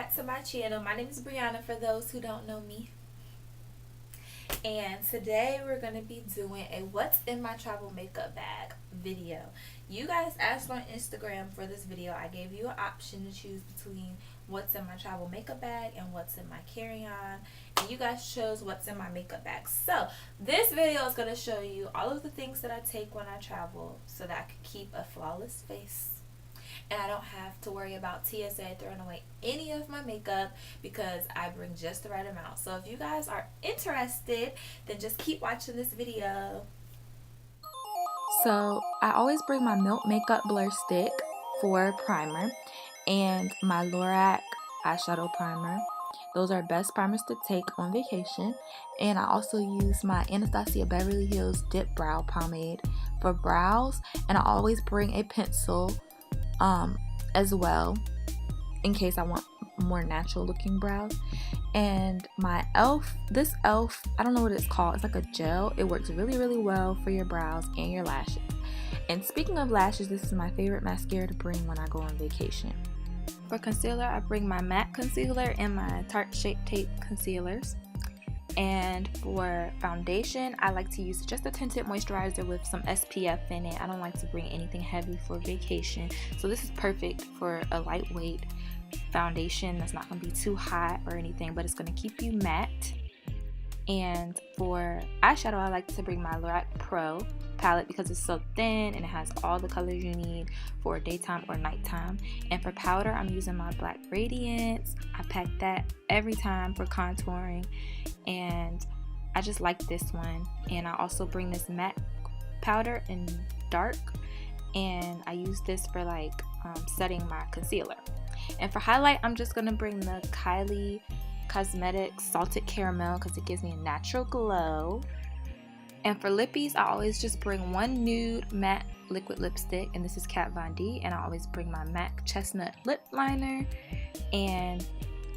back to my channel. My name is Brianna for those who don't know me. And today we're going to be doing a what's in my travel makeup bag video. You guys asked on Instagram for this video. I gave you an option to choose between what's in my travel makeup bag and what's in my carry-on. And you guys chose what's in my makeup bag. So this video is going to show you all of the things that I take when I travel so that I can keep a flawless face. And I don't have to worry about TSA throwing away any of my makeup because I bring just the right amount. So if you guys are interested, then just keep watching this video. So I always bring my Milk Makeup Blur Stick for primer and my Lorac eyeshadow primer. Those are best primers to take on vacation. And I also use my Anastasia Beverly Hills Dip Brow Pomade for brows. And I always bring a pencil as well in case I want more natural looking brows. And my this e.l.f., I don't know what it's called, it's like a gel. It works really well for your brows and your lashes. And speaking of lashes, this is my favorite mascara to bring when I go on vacation. For concealer, I bring my MAC concealer and my Tarte Shape Tape concealers. And for foundation, I like to use just a tinted moisturizer with some SPF in it. I don't like to bring anything heavy for vacation. So this is perfect for a lightweight foundation that's not going to be too hot or anything, but it's going to keep you matte. And for eyeshadow, I like to bring my Lorac Pro palette because it's so thin and it has all the colors you need for daytime or nighttime. And for powder, I'm using my Black Radiance. I pack that every time for contouring, and I just like this one. And I also bring this matte powder in dark, and I use this for like setting my concealer. And for highlight, I'm just gonna bring the Kylie Cosmetics Salted Caramel because it gives me a natural glow. And for lippies, I always just bring one nude matte liquid lipstick, and this is Kat Von D. And I always bring my MAC Chestnut lip liner, and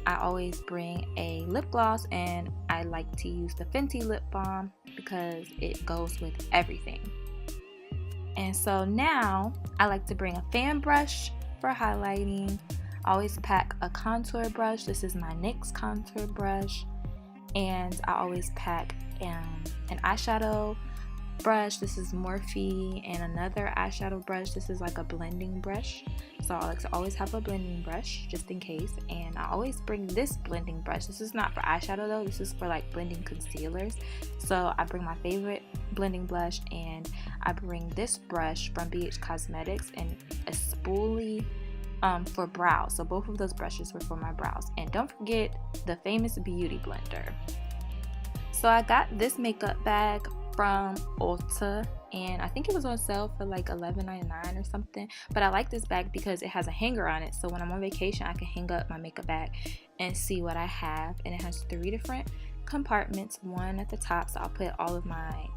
I always bring a lip gloss, and I like to use the Fenty lip balm because it goes with everything. And so now I like to bring a fan brush for highlighting. I always pack a contour brush. This is my NYX contour brush. And I always pack an eyeshadow brush. This is Morphe, and another eyeshadow brush. This is like a blending brush. So I like to always have a blending brush just in case. And I always bring this blending brush. This is not for eyeshadow though. This is for like blending concealers. So I bring my favorite blending blush, and I bring this brush from BH Cosmetics and a spoolie for brows. So both of those brushes were for my brows. And don't forget the famous Beauty Blender. So I got this makeup bag from Ulta, and I think it was on sale for like $11.99 or something. But I like this bag because it has a hanger on it, so when I'm on vacation I can hang up my makeup bag and see what I have. And it has 3 different compartments, one at the top, so I'll put all of my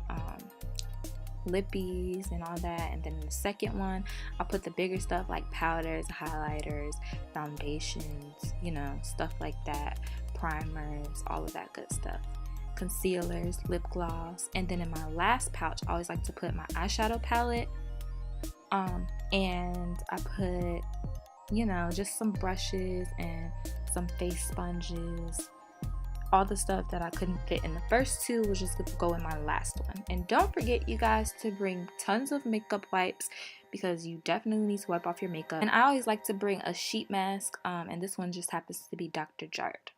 lippies and all that, and then in the second one I'll put the bigger stuff like powders, highlighters, foundations, you know, stuff like that, primers, all of that good stuff, concealers, lip gloss. And then in my last pouch I always like to put my eyeshadow palette, and I put, you know, just some brushes and some face sponges. All the stuff that I couldn't fit in the first 2 was just going to go in my last one. And don't forget, you guys, to bring tons of makeup wipes because you definitely need to wipe off your makeup. And I always like to bring a sheet mask, and this one just happens to be Dr. Jart.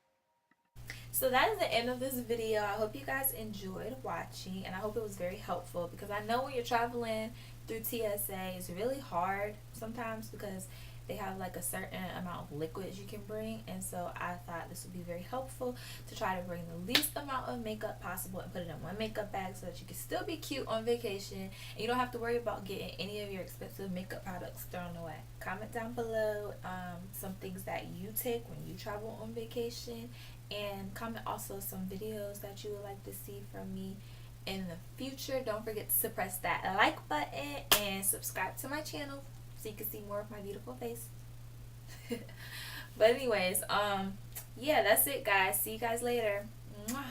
So that is the end of this video. I hope you guys enjoyed watching, and I hope it was very helpful because I know when you're traveling through TSA, it's really hard sometimes because they have like a certain amount of liquids you can bring. And so I thought this would be very helpful to try to bring the least amount of makeup possible and put it in one makeup bag so that you can still be cute on vacation and you don't have to worry about getting any of your expensive makeup products thrown away. Comment down below some things that you take when you travel on vacation, and comment also some videos that you would like to see from me in the future. Don't forget to press that like button and subscribe to my channel so you can see more of my beautiful face. But anyways, yeah, that's it guys. See you guys later. Mwah.